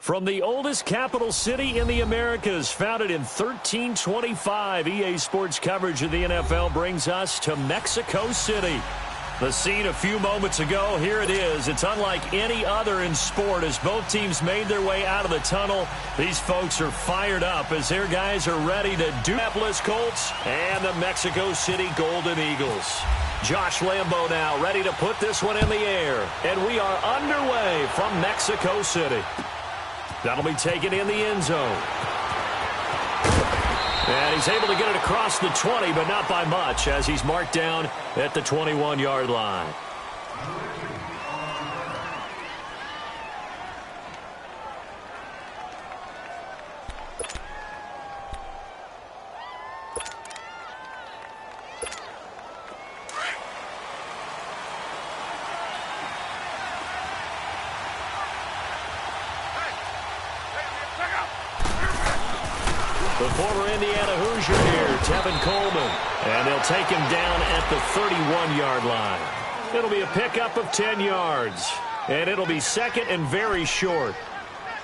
From the oldest capital city in the Americas, founded in 1325, EA Sports coverage of the NFL brings us to Mexico City. The scene a few moments ago, here it is. It's unlike any other in sport as both teams made their way out of the tunnel. These folks are fired up as their guys are ready to do Indianapolis Colts and the Mexico City Golden Eagles. Josh Lambo now ready to put this one in the air. And we are underway from Mexico City. That'll be taken in the end zone. And he's able to get it across the 20, but not by much, as he's marked down at the 21-yard line. The former Indiana Hoosier here, Tevin Coleman. And they'll take him down at the 31-yard line. It'll be a pickup of 10 yards. And it'll be second and very short.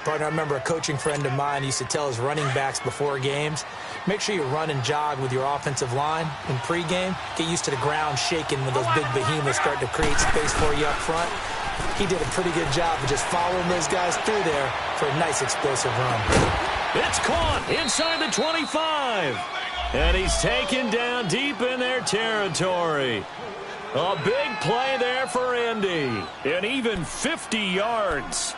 Partner, I remember a coaching friend of mine used to tell his running backs before games, make sure you run and jog with your offensive line in pregame. Get used to the ground shaking when those big behemoths start to create space for you up front. He did a pretty good job of just following those guys through there for a nice explosive run. It's caught inside the 25. And he's taken down deep in their territory. A big play there for Indy. And even 50 yards.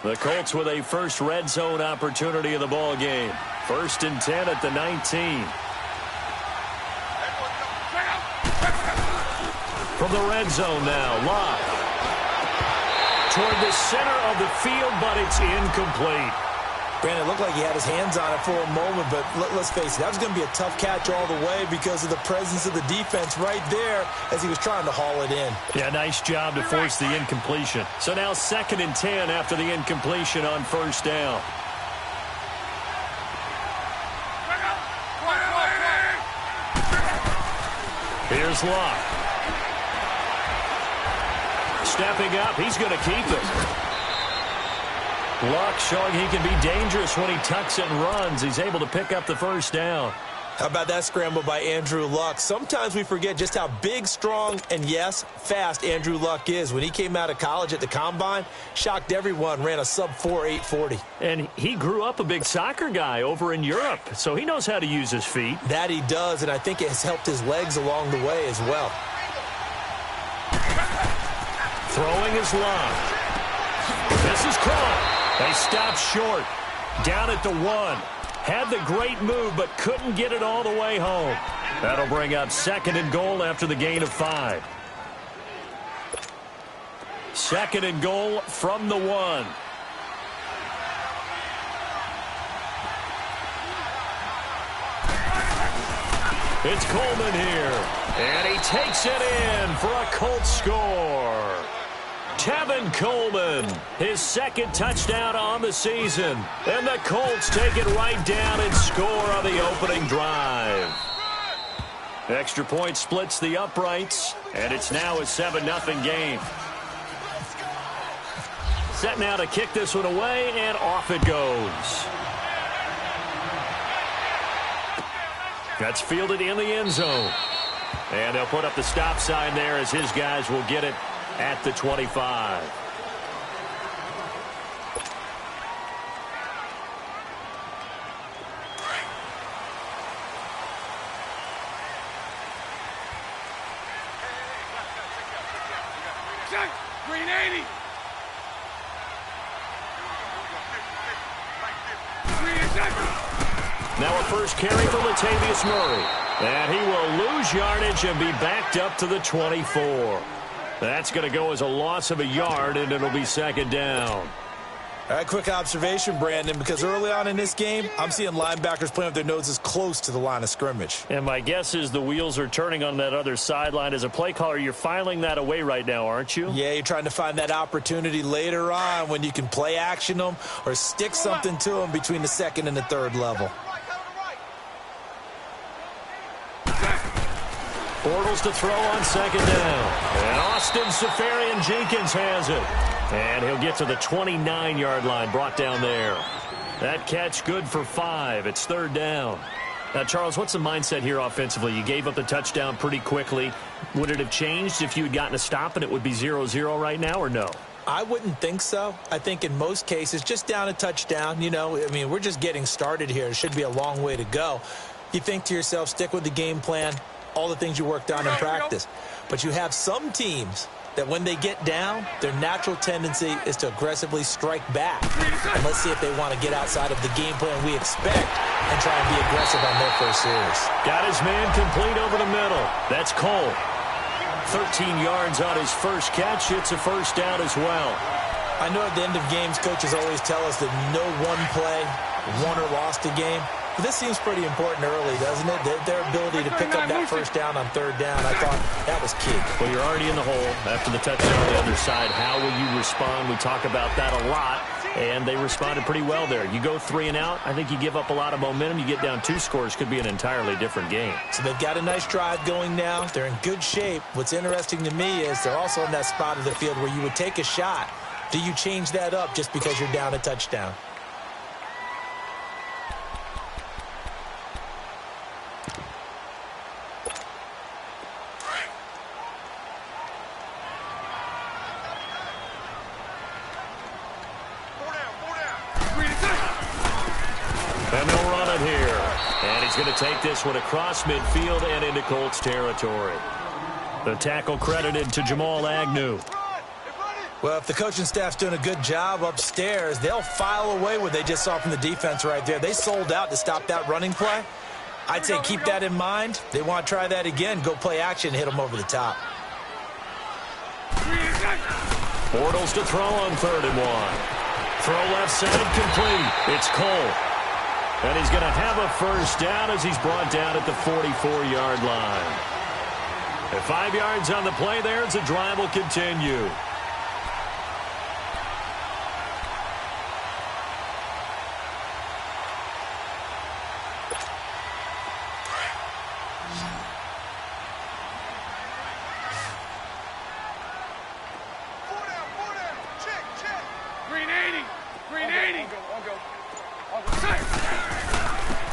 The Colts with a first red zone opportunity of the ball game. 1st and 10 at the 19. From the red zone now, Locke. Toward the center of the field, but it's incomplete. Brandon, it looked like he had his hands on it for a moment, but let's face it, that was going to be a tough catch all the way because of the presence of the defense right there as he was trying to haul it in. Yeah, nice job to force the incompletion. So now 2nd and 10 after the incompletion on 1st down. Here's Locke. Stepping up, he's going to keep it. Luck showing he can be dangerous when he tucks it and runs. He's able to pick up the 1st down. How about that scramble by Andrew Luck? Sometimes we forget just how big, strong, and, yes, fast Andrew Luck is. When he came out of college at the Combine, shocked everyone, ran a sub-4 840. And he grew up a big soccer guy over in Europe, so he knows how to use his feet. That he does, and I think it has helped his legs along the way as well. Throwing is Locke. This is caught. They stopped short. Down at the 1. Had the great move, but couldn't get it all the way home. That'll bring up 2nd and goal after the gain of 5. 2nd and goal from the 1. It's Coleman here. And he takes it in for a Colts score. Tevin Coleman, his 2nd touchdown on the season. And the Colts take it right down and score on the opening drive. Extra point splits the uprights, and it's now a 7-0 game. Set now to kick this one away, and off it goes. That's fielded in the end zone. And they'll put up the stop sign there as his guys will get it at the 25. Green 80. Now a first carry for Latavius Murray. And he will lose yardage and be backed up to the 24. That's going to go as a loss of a yard, and it'll be 2nd down. All right, quick observation, Brandon, because early on in this game, I'm seeing linebackers playing with their noses close to the line of scrimmage. And my guess is the wheels are turning on that other sideline. As a play caller, you're filing that away right now, aren't you? Yeah, you're trying to find that opportunity later on when you can play action them or stick something to them between the 2nd and the 3rd level. Bortles to throw on second down. And Austin Seferian-Jenkins has it. And he'll get to the 29-yard line, brought down there. That catch good for 5. It's third down. Now, Charles, what's the mindset here offensively? You gave up the touchdown pretty quickly. Would it have changed if you had gotten a stop and it would be 0-0 right now, or no? I wouldn't think so. I think in most cases, just down a touchdown, we're just getting started here. It should be a long way to go. You think to yourself, stick with the game plan, all the things you worked on in practice. But you have some teams that when they get down, their natural tendency is to aggressively strike back. And let's see if they want to get outside of the game plan we expect and try and be aggressive on their first series. Got his man complete over the middle. That's Cole. 13 yards on his first catch. It's a first down as well. I know at the end of games, coaches always tell us that no one play won or lost a game. But this seems pretty important early, doesn't it? Their ability to pick up that first down on third down, I thought that was key. Well, you're already in the hole after the touchdown on the other side. How will you respond? We talk about that a lot, and they responded pretty well there. You go 3 and out, I think you give up a lot of momentum. You get down 2 scores, could be an entirely different game. So they've got a nice drive going now. They're in good shape. What's interesting to me is they're also in that spot of the field where you would take a shot. Do you change that up just because you're down a touchdown? And they'll run it here. And he's going to take this one across midfield and into Colts territory. The tackle credited to Jamal Agnew. Well, if the coaching staff's doing a good job upstairs, they'll file away what they just saw from the defense right there. They sold out to stop that running play. I'd say keep that in mind. They want to try that again. Go play action, hit them over the top. Bortles to throw on 3rd and 1. Throw left side complete. It's Cole. And he's going to have a first down as he's brought down at the 44-yard line. At 5 yards on the play there, as the drive will continue.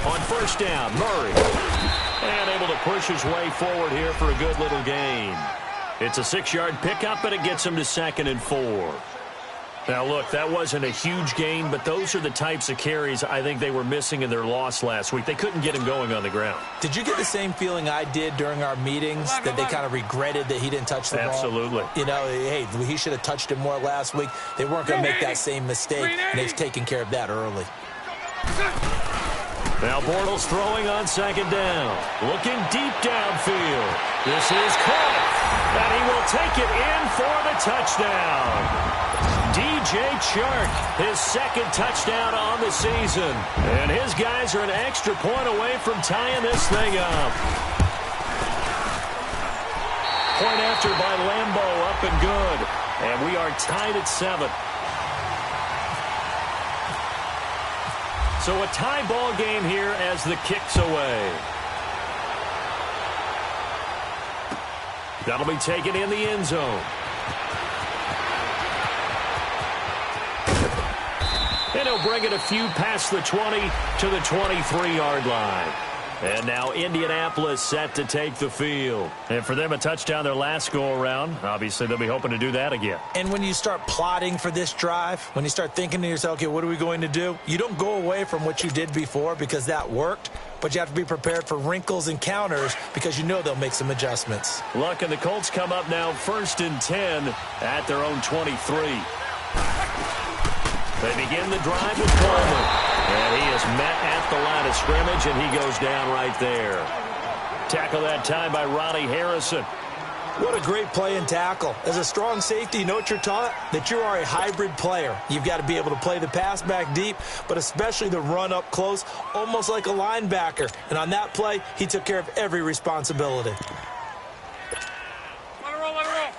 On first down, Murray. And able to push his way forward here for a good little gain. It's a 6-yard pickup, and it gets him to 2nd and 4. Now, look, that wasn't a huge gain, but those are the types of carries I think they were missing in their loss last week. They couldn't get him going on the ground. Did you get the same feeling I did during our meetings, that they kind of regretted that he didn't touch the ball? Absolutely. Hey, he should have touched it more last week. They weren't going to make that same mistake, and they've taken care of that early. Now Bortles throwing on 2nd down. Looking deep downfield. This is caught. And he will take it in for the touchdown. DJ Chark, his 2nd touchdown on the season. And his guys are an extra point away from tying this thing up. Point after by Lambeau, up and good. And we are tied at 7. So a tie ball game here as the kick's away. That'll be taken in the end zone. And he'll bring it a few past the 20 to the 23-yard line. And now Indianapolis set to take the field. And for them, a touchdown their last go-around. Obviously, they'll be hoping to do that again. And when you start plotting for this drive, when you start thinking to yourself, okay, what are we going to do? You don't go away from what you did before because that worked, but you have to be prepared for wrinkles and counters because you know they'll make some adjustments. Look, and the Colts come up now 1st and 10 at their own 23. They begin the drive with Coleman. And he is met at the line of scrimmage, and he goes down right there. Tackle that time by Ronnie Harrison. What a great play and tackle. As a strong safety, you know what you're taught? That you are a hybrid player. You've got to be able to play the pass back deep, but especially the run up close, almost like a linebacker. And on that play, he took care of every responsibility. Let it roll, let it roll.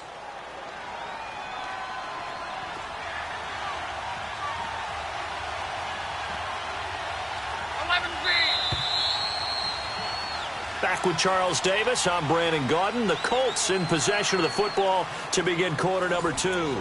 Back with Charles Davis, I'm Brandon Gaudin. The Colts in possession of the football to begin quarter number 2.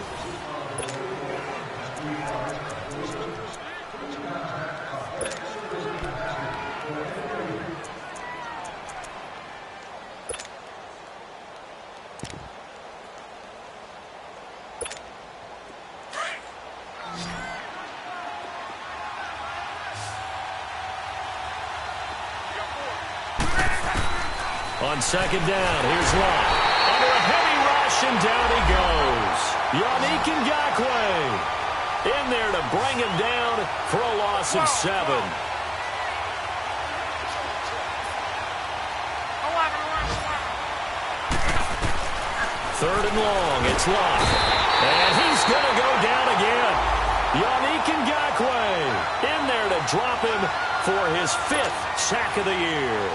On second down, here's Lott. Under a heavy rush, and down he goes. Yannick Ngakoue in there to bring him down for a loss of 7. Third and long, it's Lott. And he's going to go down again. Yannick Ngakoue in there to drop him for his 5th sack of the year.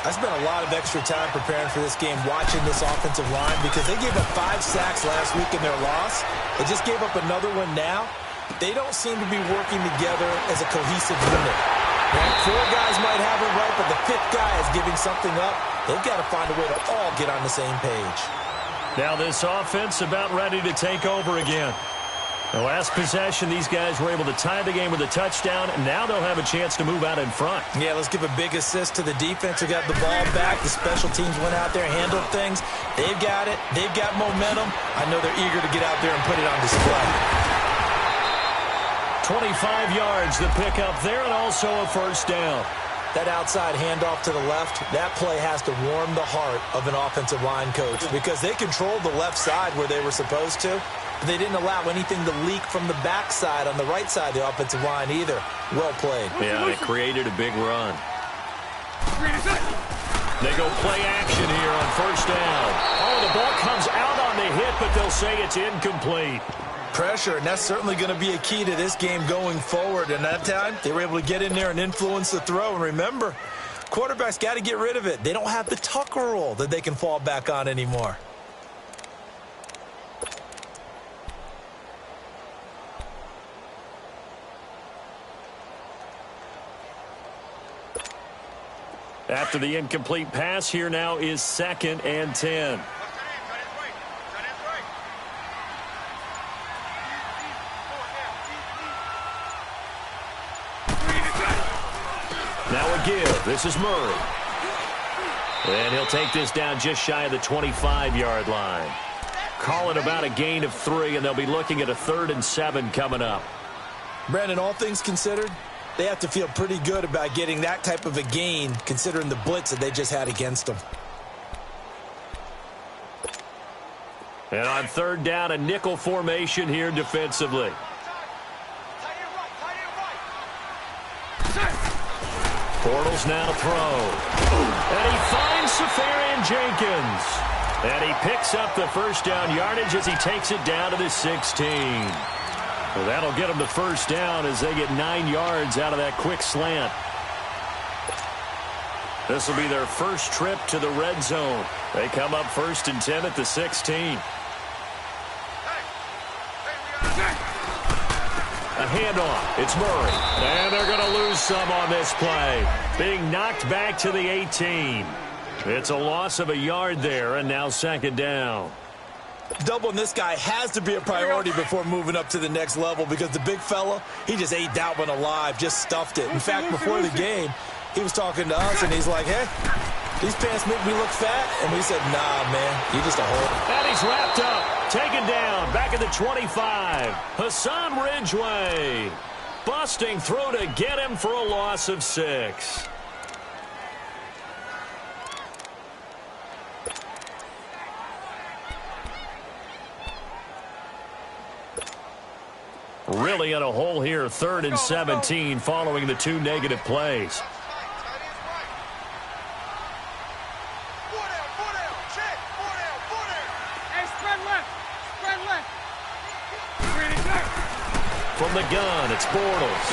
I spent a lot of extra time preparing for this game watching this offensive line because they gave up 5 sacks last week in their loss. They just gave up another one now. They don't seem to be working together as a cohesive unit. Now, 4 guys might have it right, but the 5th guy is giving something up. They've got to find a way to all get on the same page. Now this offense about ready to take over again. The last possession, these guys were able to tie the game with a touchdown, and now they'll have a chance to move out in front. Yeah, let's give a big assist to the defense who got the ball back. The special teams went out there, handled things. They've got it. They've got momentum. I know they're eager to get out there and put it on display. 25 yards the pickup there, and also a first down. That outside handoff to the left, that play has to warm the heart of an offensive line coach because they controlled the left side where they were supposed to. They didn't allow anything to leak from the backside on the right side of the offensive line either. Well played. Yeah, it created a big run. They go play action here on first down. Oh, the ball comes out on the hit, but they'll say it's incomplete. Pressure, and that's certainly going to be a key to this game going forward. And that time, they were able to get in there and influence the throw. And remember, quarterbacks got to get rid of it. They don't have the Tucker rule that they can fall back on anymore. After the incomplete pass, here now is 2nd and 10. Now a give. This is Murray. And he'll take this down just shy of the 25-yard line. Call it about a gain of 3, and they'll be looking at a 3rd and 7 coming up. Brandon, all things considered, they have to feel pretty good about getting that type of a gain considering the blitz that they just had against them. And on 3rd down, a nickel formation here defensively. Bortles now to throw. And he finds Safarian-Jenkins. And he picks up the first down yardage as he takes it down to the 16. Well, that'll get them the first down as they get 9 yards out of that quick slant. This will be their first trip to the red zone. They come up 1st and 10 at the 16. A handoff. It's Murray. And they're going to lose some on this play. Being knocked back to the 18. It's a loss of a yard there, and now 2nd down. Doubling this guy has to be a priority before moving up to the next level because the big fella, he just ate that one alive, just stuffed it. In fact, before the game, he was talking to us, and he's like, hey, these pants make me look fat. And we said, nah, man, you're just a hole. And he's wrapped up, taken down, back at the 25. Hassan Ridgeway busting through to get him for a loss of 6. Really in a hole here, 3rd and 17 following the 2 negative plays. From the gun, it's Bortles.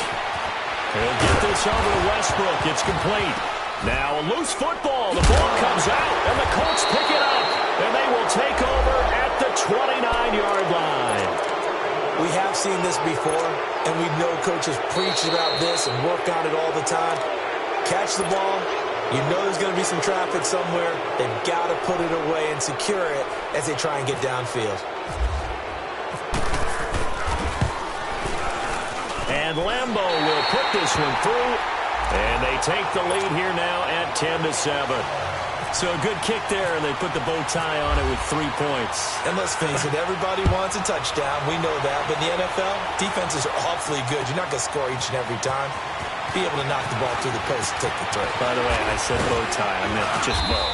He'll get this over to Westbrook. It's complete. Now a loose football. The ball comes out, and the Colts pick it up. And they will take over at the 29-yard line. We have seen this before, and we know coaches preach about this and work on it all the time. Catch the ball, You know there's going to be some traffic somewhere. They've got to put it away and secure it as they try and get downfield. And Lambeau will put this one through. And they take the lead here now at 10-7. So a good kick there, and they put the bow tie on it with 3 points. And let's face it, everybody wants a touchdown. We know that. But in the NFL, defenses are awfully good. You're not going to score each and every time. Be able to knock the ball through the post and take the throw. By the way, I said bow tie. I meant just bow.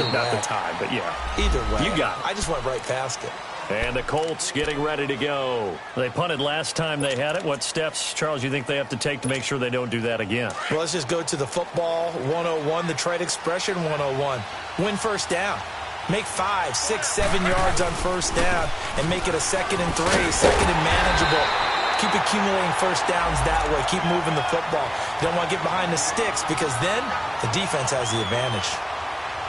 Not the tie, but yeah. Either way. You got it. I just went right past it. And the Colts getting ready to go. They punted last time they had it. What steps, Charles, you think they have to take to make sure they don't do that again? Well, let's just go to the football 101, the trade expression 101. Win first down. Make 5, 6, 7 yards on first down and make it a 2nd and 3, 2nd and manageable. Keep accumulating first downs that way. Keep moving the football. You don't want to get behind the sticks because then the defense has the advantage.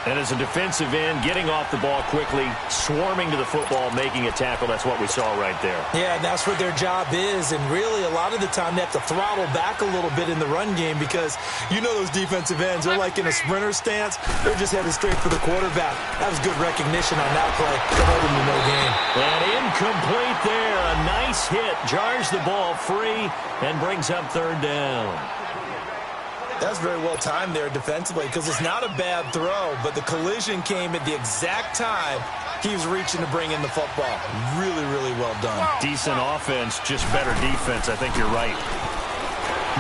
And as a defensive end, getting off the ball quickly, swarming to the football, making a tackle, that's what we saw right there. Yeah, and that's what their job is. And really, a lot of the time, they have to throttle back a little bit in the run game because you know those defensive ends, they're like in a sprinter stance. They're just headed straight for the quarterback. That was good recognition on that play. That led them to no gain. And incomplete there. A nice hit. Jars the ball free and brings up 3rd down. That's very well timed there defensively because it's not a bad throw, but the collision came at the exact time he was reaching to bring in the football. Really, really well done. Decent offense, just better defense. I think you're right.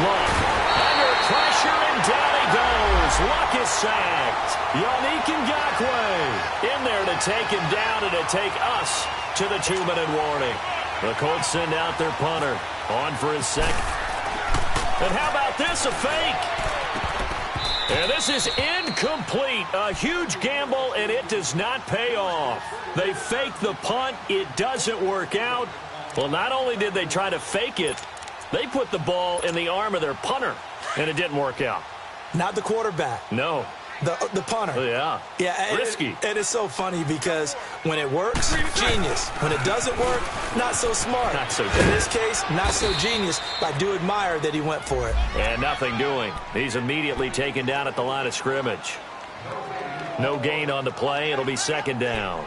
Luck under pressure, and down he goes. Luck is sacked. Yannick Ngakoue in there to take him down and to take us to the 2-minute warning. The Colts send out their punter on for his 2nd. And how about this, a fake? And this is incomplete. A huge gamble, and it does not pay off. They fake the punt. It doesn't work out. Well, not only did they try to fake it, they put the ball in the arm of their punter, and it didn't work out. Not the quarterback. No. The punter. Yeah. Yeah. Risky. It is so funny because when it works, genius. When it doesn't work, not so smart. Not so good. In this case, not so genius. But I do admire that he went for it. And nothing doing. He's immediately taken down at the line of scrimmage. No gain on the play. It'll be 2nd down.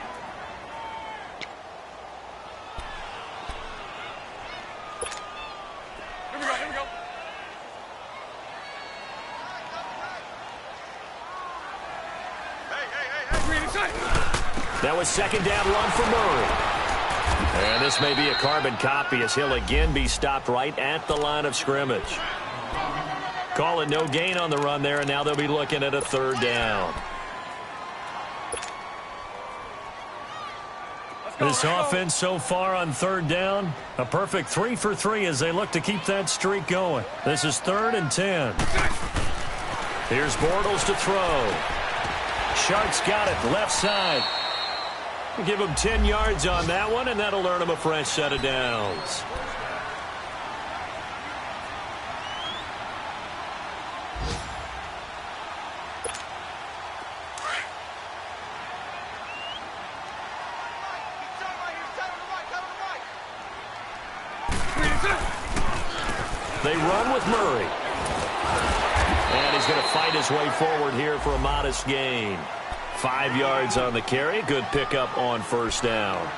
That was 2nd down run for Murray. And this may be a carbon copy as he'll again be stopped right at the line of scrimmage. Call it no gain on the run there, and now they'll be looking at a 3rd down. This offense so far on 3rd down, a perfect 3 for 3 as they look to keep that streak going. This is 3rd and 10. Here's Bortles to throw. Shark's got it, left side. Give him 10 yards on that one, and that'll earn him a fresh set of downs. They run with Murray. And he's going to fight his way forward here for a modest gain. 5 yards on the carry. Good pickup on 1st down.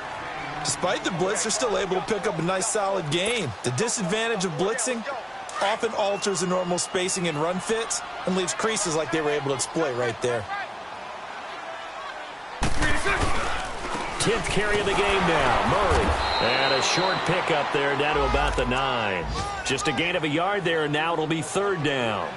Despite the blitz, they're still able to pick up a nice, solid gain. The disadvantage of blitzing often alters the normal spacing and run fits and leaves creases like they were able to exploit right there. 10th carry of the game now. Murray. And a short pickup there down to about the 9. Just a gain of a yard there, and now it'll be 3rd down.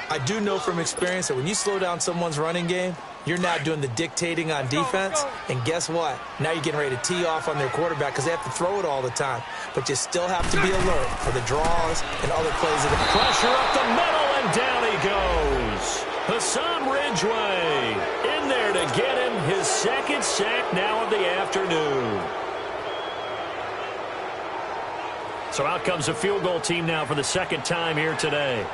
I do know from experience that when you slow down someone's running game, you're now doing the dictating on defense, and guess what? Now you're getting ready to tee off on their quarterback because they have to throw it all the time. But you still have to be alert for the draws and other plays. Pressure up the middle, and down he goes. Hassan Ridgeway in there to get him his 2nd sack now of the afternoon. So out comes a field goal team now for the 2nd time here today.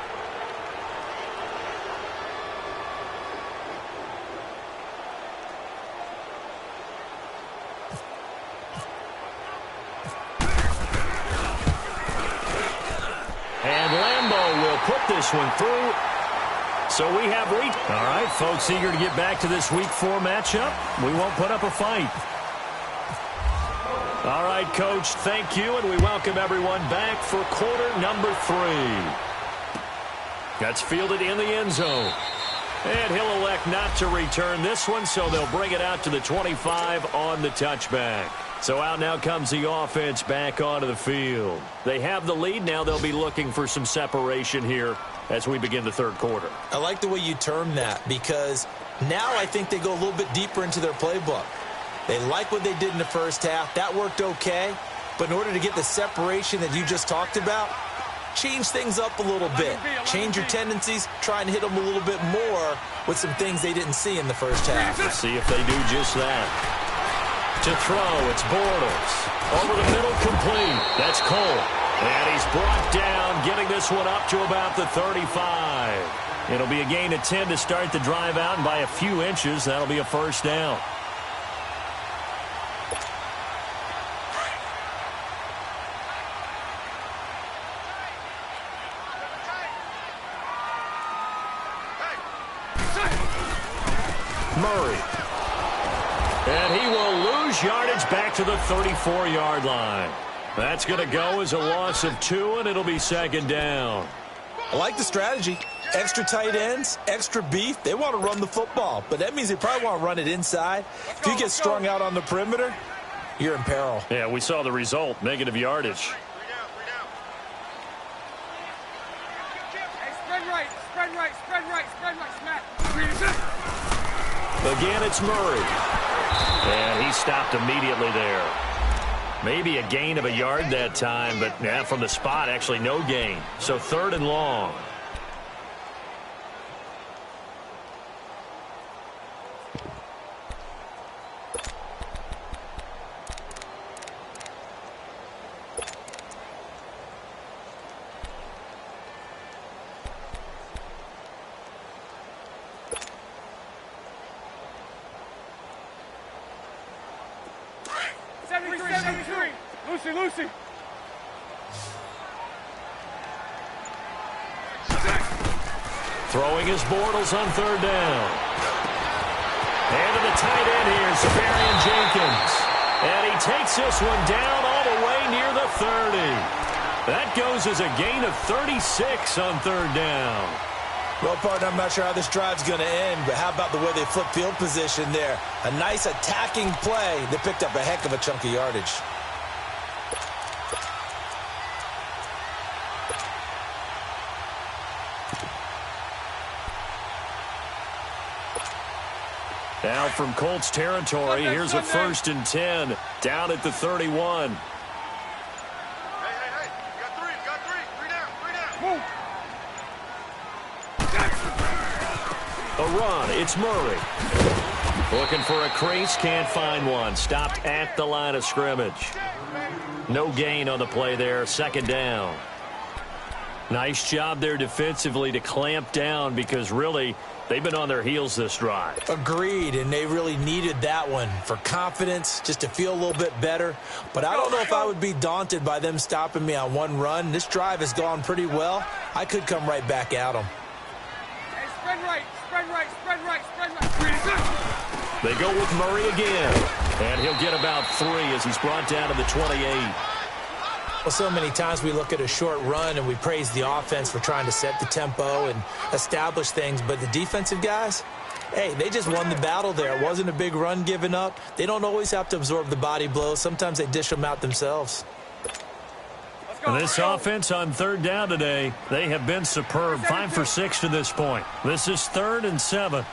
And Lambeau will put this one through. So we have all right, folks, eager to get back to this Week 4 matchup. We won't put up a fight. All right, Coach, thank you, and we welcome everyone back for quarter number 3. That's fielded in the end zone. And he'll elect not to return this one, so they'll bring it out to the 25 on the touchback. So out now comes the offense back onto the field. They have the lead. Now they'll be looking for some separation here as we begin the third quarter. I like the way you term that, because now I think they go a little bit deeper into their playbook. They like what they did in the first half. That worked okay. But in order to get the separation that you just talked about, change things up a little bit. Change your tendencies. Try and hit them a little bit more with some things they didn't see in the first half. Let's see if they do just that. To throw, it's Bortles. Over the middle, complete. That's Cole. And he's brought down, getting this one up to about the 35. It'll be a gain of 10 to start the drive out, and by a few inches, that'll be a first down. Murray. And he will lose yardage back to the 34-yard line. That's going to go as a loss of 2, and it'll be second down. I like the strategy. Extra tight ends, extra beef. They want to run the football, but that means they probably want to run it inside. If you get strung out on the perimeter, you're in peril. Yeah, we saw the result, negative yardage. Again, it's Murray. And he stopped immediately there. Maybe a gain of a yard that time, but yeah, from the spot, actually no gain. So 3rd and long. Lucy. Throwing his Bortles on 3rd down. And to the tight end here, Safarian Jenkins. And he takes this one down all the way near the 30. That goes as a gain of 36 on 3rd down. Well, partner, I'm not sure how this drive's going to end, but how about the way they flip field position there? A nice attacking play that picked up a heck of a chunk of yardage. Now from Colts territory, here's a 1st and 10 down at the 31. Hey, you got three. Three down. Move. A run, it's Murray. Looking for a crease, can't find one. Stopped at the line of scrimmage. No gain on the play there, 2nd down. Nice job there defensively to clamp down, because really they've been on their heels this drive. Agreed, and they really needed that one for confidence, just to feel a little bit better. But I don't know if I would be daunted by them stopping me on one run. This drive has gone pretty well. I could come right back at them. Hey, spread right. They go with Murray again, and he'll get about 3 as he's brought down to the 28. Well, so many times we look at a short run and we praise the offense for trying to set the tempo and establish things, but the defensive guys, hey, they just won the battle there. It wasn't a big run given up. They don't always have to absorb the body blows. Sometimes they dish them out themselves. This offense on 3rd down today, they have been superb. 5 for 6 to this point. This is 3rd and 7.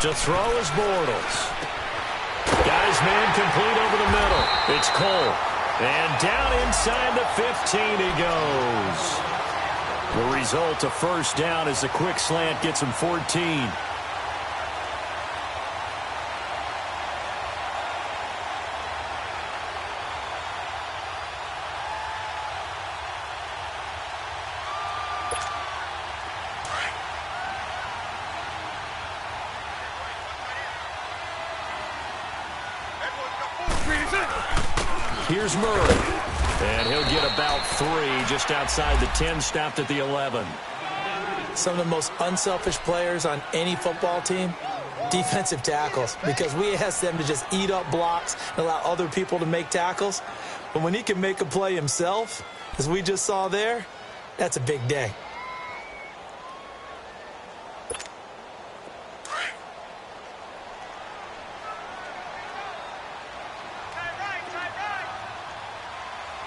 To throw is Bortles. Got his man complete over the middle. It's Cole. And down inside the 15 he goes. The result, a 1st down as the quick slant gets him 14. Here's Murray. And he'll get about 3 just outside the 10, stopped at the 11. Some of the most unselfish players on any football team, defensive tackles, because we ask them to just eat up blocks and allow other people to make tackles. But when he can make a play himself, as we just saw there, that's a big day.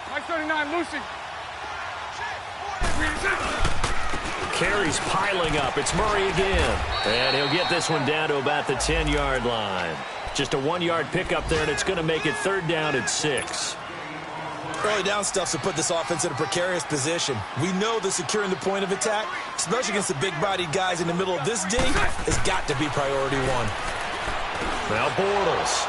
Mike 39, Lucy. Carries piling up. It's Murray again. And he'll get this one down to about the 10-yard line. Just a 1-yard pickup there, and it's going to make it 3rd down at 6. Early down stuff to put this offense in a precarious position. We know that securing the point of attack, especially against the big-bodied guys in the middle of this D, has got to be priority 1. Now Bortles.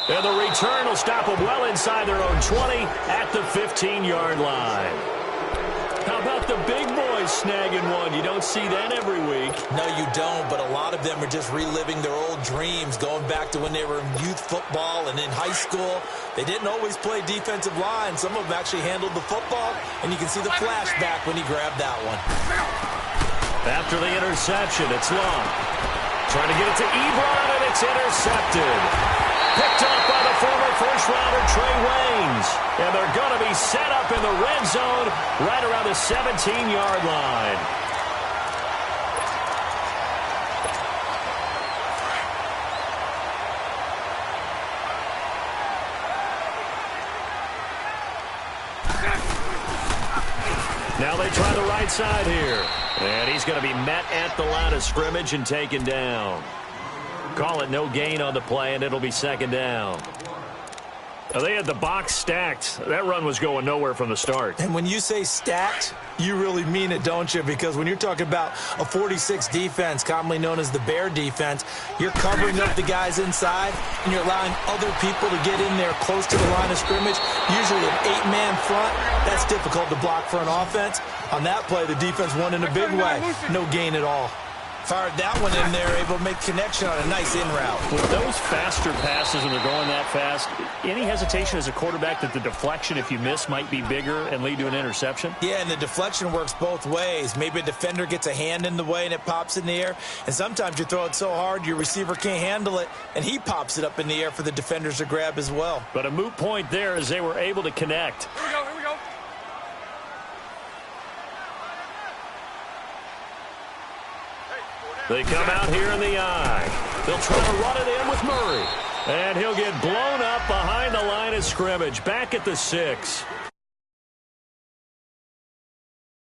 And the return will stop them well inside their own 20 at the 15-yard line. How about the big boys snagging one? You don't see that every week. No, you don't, but a lot of them are just reliving their old dreams, going back to when they were in youth football and in high school. They didn't always play defensive line. Some of them actually handled the football, and you can see the flashback when he grabbed that one. After the interception, it's Long. Trying to get it to Ebron, and it's intercepted. Picked up by the former first-rounder Trey Waynes. And they're going to be set up in the red zone right around the 17-yard line. Now they try the right side here. And he's going to be met at the line of scrimmage and taken down. Call it no gain on the play, and it'll be 2nd down. Now they had the box stacked. That run was going nowhere from the start. And when you say stacked, you really mean it, don't you? Because when you're talking about a 46 defense, commonly known as the Bear defense, you're covering up the guys inside, and you're allowing other people to get in there close to the line of scrimmage, usually an 8-man front. That's difficult to block for an offense. On that play, the defense won in a big way. No gain at all. Fired that one in there, able to make connection on a nice in route. With those faster passes and they're going that fast, any hesitation as a quarterback that the deflection, if you miss, might be bigger and lead to an interception? Yeah, and the deflection works both ways. Maybe a defender gets a hand in the way and it pops in the air. And sometimes you throw it so hard your receiver can't handle it, and he pops it up in the air for the defenders to grab as well. But a moot point there as they were able to connect. Here we go, here we go. They come out here in the eye. They'll try to run it in with Murray. And he'll get blown up behind the line of scrimmage. Back at the 6.